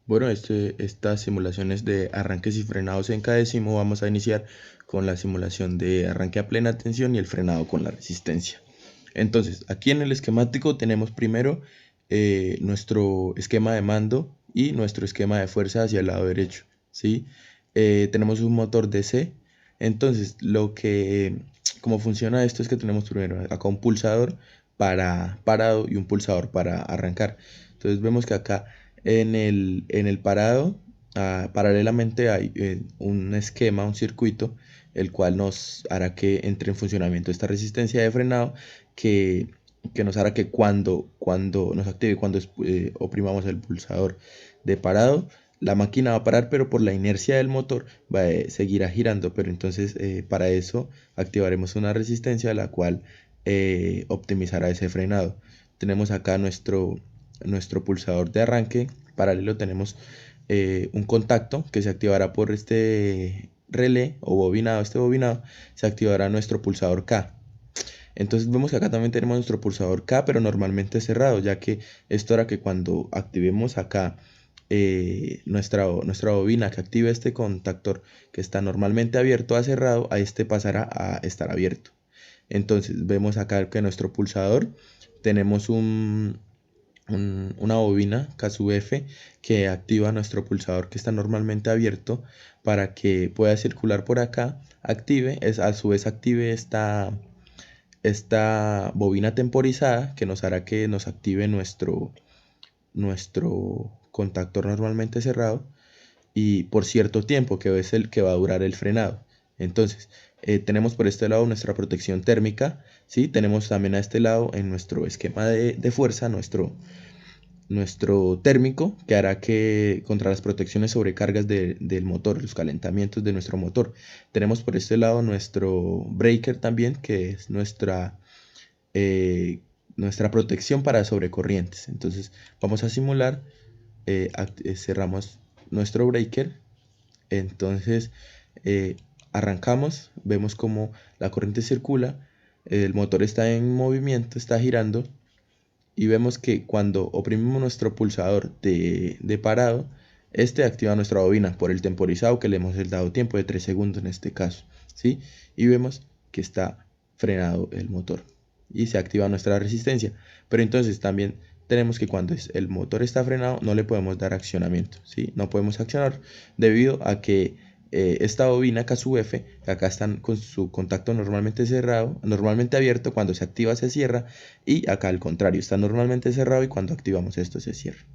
Bueno, estas simulaciones de arranques y frenados en K-décimo, vamos a iniciar con la simulación de arranque a plena tensión y el frenado con la resistencia. Entonces, aquí en el esquemático tenemos primero nuestro esquema de mando y nuestro esquema de fuerza hacia el lado derecho, ¿sí? Tenemos un motor DC. Entonces, cómo funciona esto es que tenemos primero acá un pulsador para parado y un pulsador para arrancar. Entonces vemos que acá en el parado, paralelamente hay un esquema, un circuito, el cual nos hará que entre en funcionamiento esta resistencia de frenado que, que nos hará que cuando nos active, cuando oprimamos el pulsador de parado, la máquina va a parar, pero por la inercia del motor seguirá girando. Pero entonces para eso activaremos una resistencia la cual optimizará ese frenado. Tenemos acá nuestro pulsador de arranque. Paralelo tenemos un contacto que se activará por este relé o bobinado. Este bobinado se activará nuestro pulsador K. Entonces vemos que acá también tenemos nuestro pulsador K, pero normalmente cerrado, ya que esto hará que cuando activemos acá nuestra bobina que active este contactor que está normalmente abierto a cerrado, a este pasará a estar abierto. Entonces vemos acá que nuestro pulsador tenemos una bobina K-F que activa nuestro pulsador que está normalmente abierto para que pueda circular por acá, a su vez active esta bobina temporizada que nos hará que nos active nuestro contactor normalmente cerrado y por cierto tiempo, que es el que va a durar el frenado. Entonces, tenemos por este lado nuestra protección térmica, ¿sí? Tenemos también a este lado en nuestro esquema de fuerza, nuestro térmico, que hará que contra las protecciones sobrecargas del motor, los calentamientos de nuestro motor. Tenemos por este lado nuestro breaker también, que es nuestra protección para sobrecorrientes. Entonces, vamos a simular, cerramos nuestro breaker. Entonces eh, arrancamos, vemos como la corriente circula, el motor está en movimiento, está girando y vemos que cuando oprimimos nuestro pulsador de parado, este activa nuestra bobina por el temporizado que le hemos dado tiempo de 3 segundos en este caso, ¿sí? Y vemos que está frenado el motor y se activa nuestra resistencia. Pero entonces también tenemos que cuando el motor está frenado no le podemos dar accionamiento, ¿sí? No podemos accionar debido a que esta bobina K-F, que acá están con su contacto normalmente cerrado, normalmente abierto, cuando se activa se cierra, y acá al contrario, está normalmente cerrado y cuando activamos esto se cierra.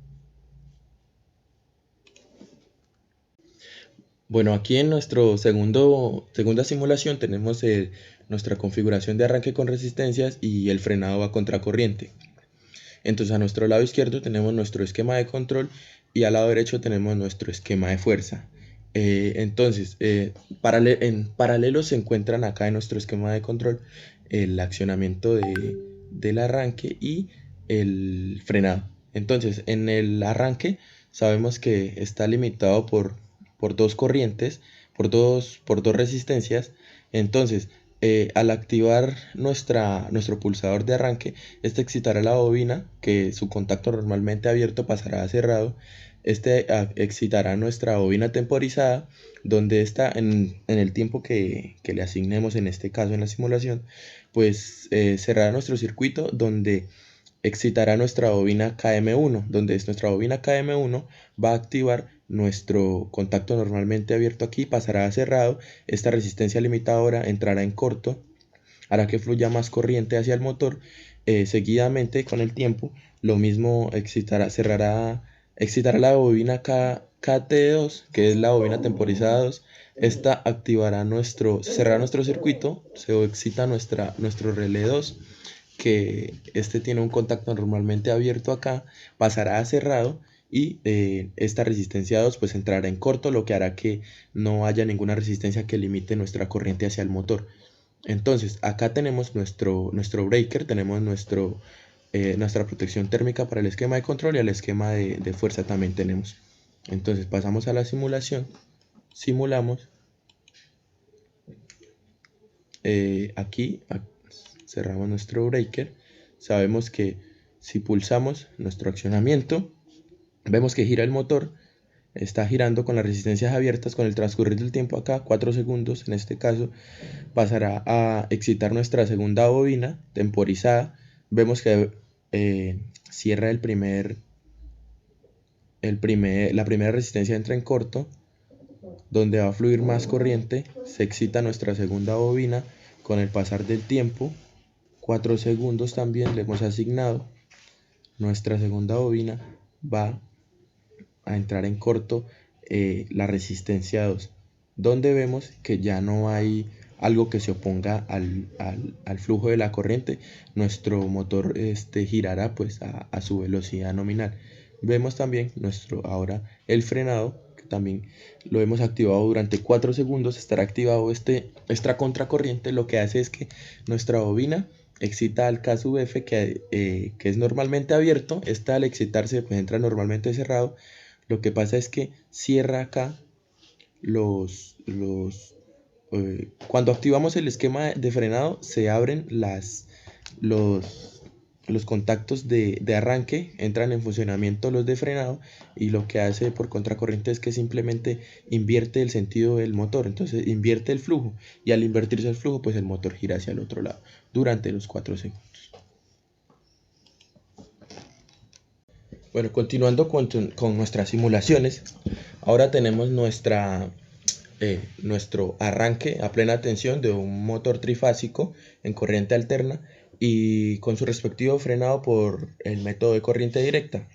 Bueno, aquí en nuestro segunda simulación tenemos nuestra configuración de arranque con resistencias y el frenado a contracorriente. Entonces a nuestro lado izquierdo tenemos nuestro esquema de control y al lado derecho tenemos nuestro esquema de fuerza. Entonces, en paralelo se encuentran acá en nuestro esquema de control el accionamiento del arranque y el frenado. Entonces, en el arranque sabemos que está limitado por dos corrientes, por dos resistencias. Entonces, al activar nuestro pulsador de arranque, este excitará la bobina, que su contacto normalmente abierto pasará a cerrado. Este excitará nuestra bobina temporizada, donde está en el tiempo que le asignemos, en este caso en la simulación, pues cerrará nuestro circuito, donde excitará nuestra bobina KM1, donde es nuestra bobina KM1 va a activar nuestro contacto normalmente abierto aquí, pasará a cerrado, esta resistencia limitadora entrará en corto, hará que fluya más corriente hacia el motor, seguidamente con el tiempo, lo mismo excitará la bobina KT2, que es la bobina temporizada 2, esta cerrará nuestro circuito, se excita nuestro relé 2, que este tiene un contacto normalmente abierto acá, pasará a cerrado y esta resistencia 2 pues entrará en corto, lo que hará que no haya ninguna resistencia que limite nuestra corriente hacia el motor. Entonces acá tenemos nuestro breaker, tenemos nuestra protección térmica para el esquema de control y el esquema de fuerza también tenemos. Entonces pasamos a la simulación, simulamos, aquí cerramos nuestro breaker, sabemos que si pulsamos nuestro accionamiento, vemos que gira el motor, está girando con las resistencias abiertas. Con el transcurrir del tiempo acá, 4 segundos en este caso, pasará a excitar nuestra segunda bobina temporizada. Vemos que cierra la primera resistencia, entra en corto, donde va a fluir más corriente. Se excita nuestra segunda bobina. Con el pasar del tiempo, 4 segundos también le hemos asignado, nuestra segunda bobina va a entrar en corto la resistencia 2, donde vemos que ya no hay algo que se oponga al flujo de la corriente. Nuestro motor girará pues a su velocidad nominal. Vemos también ahora el frenado, que también lo hemos activado durante 4 segundos. Estará activado esta contracorriente. Lo que hace es que nuestra bobina excita al K sub F, que es normalmente abierto. Esta, al excitarse, pues entra normalmente cerrado. Lo que pasa es que cierra acá cuando activamos el esquema de frenado, se abren los contactos de arranque, entran en funcionamiento los de frenado, y lo que hace por contracorriente es que simplemente invierte el sentido del motor. Entonces invierte el flujo, y al invertirse el flujo, pues el motor gira hacia el otro lado durante los 4 segundos. Bueno, continuando con nuestras simulaciones, ahora tenemos nuestro arranque a plena tensión de un motor trifásico en corriente alterna y con su respectivo frenado por el método de corriente directa.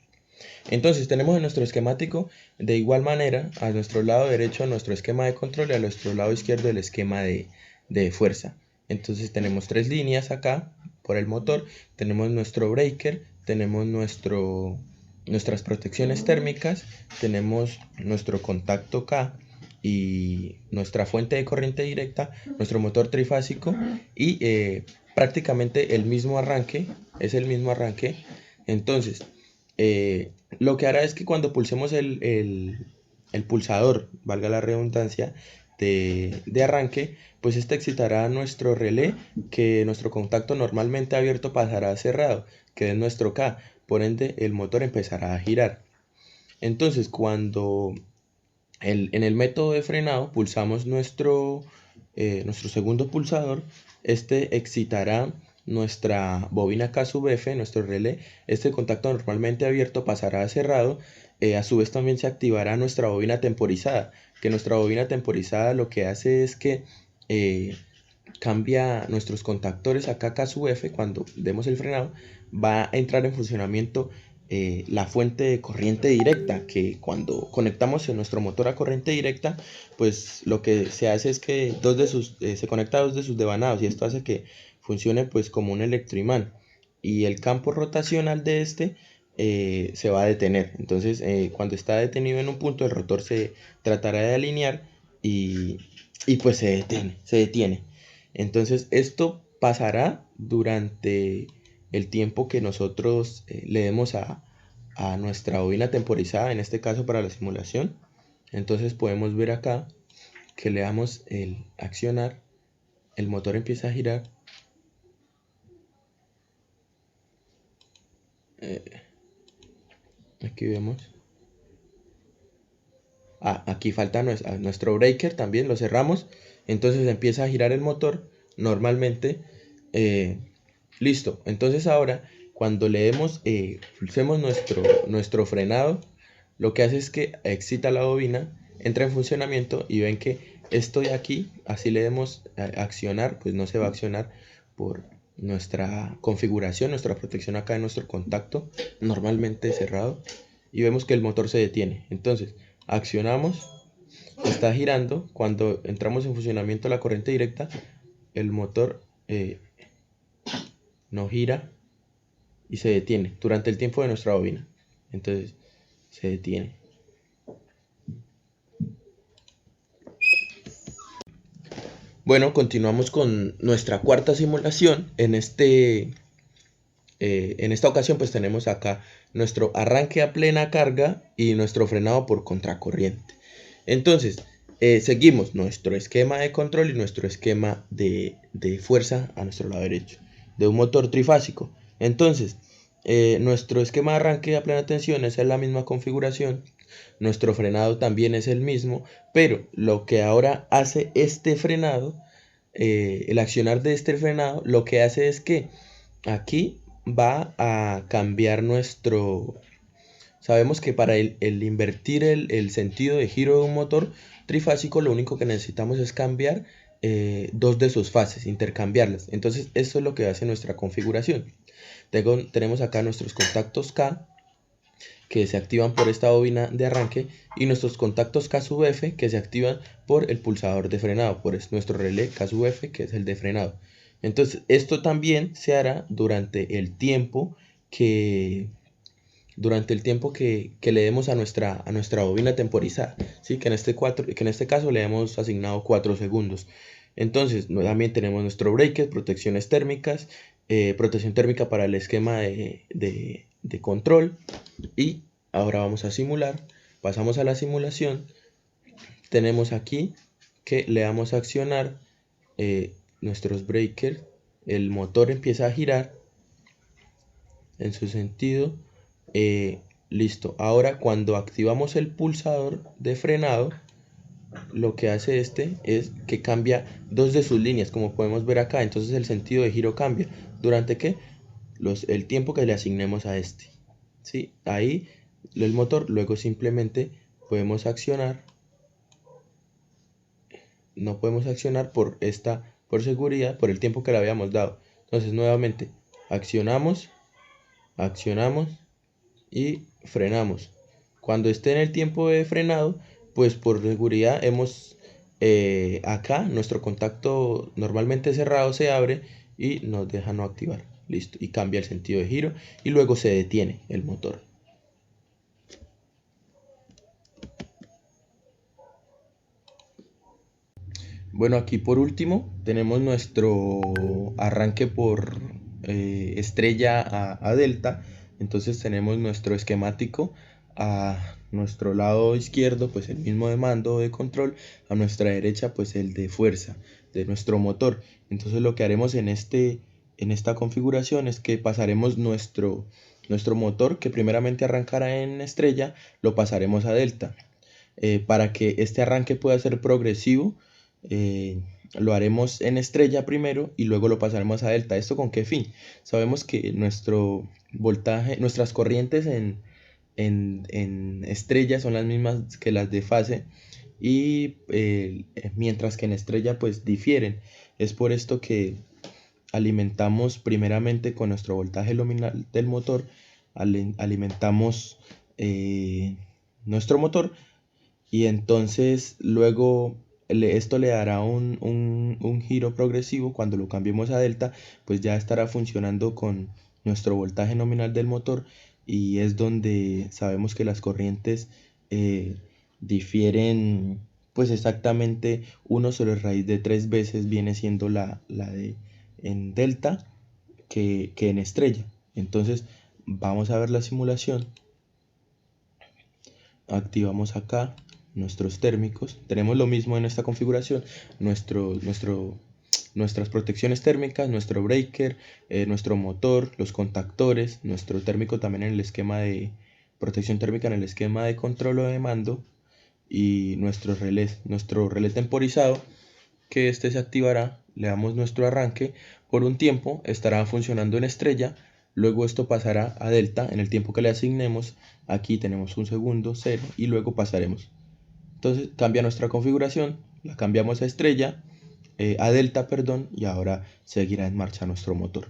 Entonces tenemos en nuestro esquemático, de igual manera, a nuestro lado derecho nuestro esquema de control y a nuestro lado izquierdo el esquema de fuerza. Entonces tenemos 3 líneas acá por el motor, tenemos nuestro breaker, tenemos nuestras protecciones térmicas, tenemos nuestro contacto K y nuestra fuente de corriente directa, nuestro motor trifásico y prácticamente el mismo arranque, es el mismo arranque. Entonces, lo que hará es que cuando pulsemos el pulsador, valga la redundancia, de arranque, pues este excitará nuestro relé, que nuestro contacto normalmente abierto pasará a cerrado, que es nuestro K. Por ende, el motor empezará a girar. Entonces, cuando en el método de frenado pulsamos nuestro segundo pulsador, este excitará nuestra bobina K sub F, nuestro relé. Este contacto normalmente abierto pasará a cerrado. A su vez también se activará nuestra bobina temporizada, que nuestra bobina temporizada lo que hace es que cambia nuestros contactores acá K sub F. Cuando demos el frenado, va a entrar en funcionamiento la fuente de corriente directa, que cuando conectamos en nuestro motor a corriente directa, pues lo que se hace es que se conecta 2 de sus devanados, y esto hace que funcione pues como un electroimán, y el campo rotacional de se va a detener. Entonces cuando está detenido en un punto, el rotor se tratará de alinear y pues se detiene. Entonces esto pasará durante el tiempo que nosotros le demos a nuestra bobina temporizada, en este caso para la simulación. Entonces podemos ver acá que le damos el accionar, el motor empieza a girar. Aquí vemos. Aquí falta nuestro breaker, también lo cerramos. Entonces empieza a girar el motor normalmente. Listo. Entonces ahora, cuando pulsemos nuestro frenado, lo que hace es que excita la bobina, entra en funcionamiento, y ven que esto de aquí, así le demos a accionar, pues no se va a accionar por nuestra configuración, nuestra protección acá de nuestro contacto, normalmente cerrado, y vemos que el motor se detiene. Entonces, accionamos, está girando. Cuando entramos en funcionamiento la corriente directa, el motor no gira y se detiene durante el tiempo de nuestra bobina. Entonces se detiene. Bueno, continuamos con nuestra cuarta simulación. En esta ocasión pues tenemos acá nuestro arranque a plena carga y nuestro frenado por contracorriente. Entonces seguimos nuestro esquema de control y nuestro esquema de fuerza a nuestro lado derecho de un motor trifásico. Entonces nuestro esquema de arranque a plena tensión es la misma configuración, nuestro frenado también es el mismo, pero lo que ahora hace este frenado, el accionar de este frenado, lo que hace es que aquí va a cambiar sabemos que para el invertir el sentido de giro de un motor trifásico, lo único que necesitamos es cambiar dos de sus fases, intercambiarlas. Entonces, esto es lo que hace nuestra configuración. Tenemos acá nuestros contactos K, que se activan por esta bobina de arranque, y nuestros contactos K sub F, que se activan por el pulsador de frenado, por nuestro relé K sub F, que es el de frenado. Entonces, esto también se hará durante el tiempo que le demos a nuestra bobina temporizada, ¿sí? que en este caso le hemos asignado 4 segundos. Entonces, también tenemos nuestro breaker, protecciones térmicas, protección térmica para el esquema de control. Y ahora vamos a simular. Pasamos a la simulación. Tenemos aquí que le damos a accionar nuestros breakers. El motor empieza a girar en su sentido. Listo. Ahora cuando activamos el pulsador de frenado, lo que hace este es que cambia dos de sus líneas, como podemos ver acá. Entonces el sentido de giro cambia. ¿Durante qué? El tiempo que le asignemos a este. ¿Sí? Ahí el motor, luego simplemente podemos accionar. No podemos accionar por seguridad, por el tiempo que le habíamos dado. Entonces nuevamente accionamos y frenamos. Cuando esté en el tiempo de frenado, pues por seguridad acá nuestro contacto normalmente cerrado se abre y nos deja no activar. Listo. Y cambia el sentido de giro y luego se detiene el motor. Bueno, aquí por último tenemos nuestro arranque por estrella a delta. Entonces tenemos nuestro esquemático a nuestro lado izquierdo, pues el mismo de mando de control, a nuestra derecha pues el de fuerza de nuestro motor. Entonces lo que haremos en esta configuración es que pasaremos nuestro motor, que primeramente arrancará en estrella, lo pasaremos a delta. Para que este arranque pueda ser progresivo, lo haremos en estrella primero y luego lo pasaremos a delta. ¿Esto con qué fin? Sabemos que nuestro voltaje, nuestras corrientes en estrella son las mismas que las de fase, y mientras que en estrella pues difieren. Es por esto que alimentamos primeramente con nuestro voltaje nominal del motor, alimentamos nuestro motor, y entonces luego esto le dará un giro progresivo. Cuando lo cambiemos a delta, pues ya estará funcionando con nuestro voltaje nominal del motor, y es donde sabemos que las corrientes difieren pues exactamente 1 sobre raíz de 3 veces viene siendo la de en delta que en estrella. Entonces vamos a ver la simulación. Activamos acá nuestros térmicos. Tenemos lo mismo en esta configuración: nuestras protecciones térmicas, nuestro breaker, nuestro motor, los contactores, nuestro térmico también en el esquema de protección térmica, en el esquema de control o de mando, y nuestros relés, nuestro relé temporizado, que este se activará. Le damos nuestro arranque por un tiempo, estará funcionando en estrella, luego esto pasará a delta en el tiempo que le asignemos. Aquí tenemos 1 segundo, 0, y luego pasaremos. Entonces cambia nuestra configuración, la cambiamos a estrella, a delta, perdón, y ahora seguirá en marcha nuestro motor.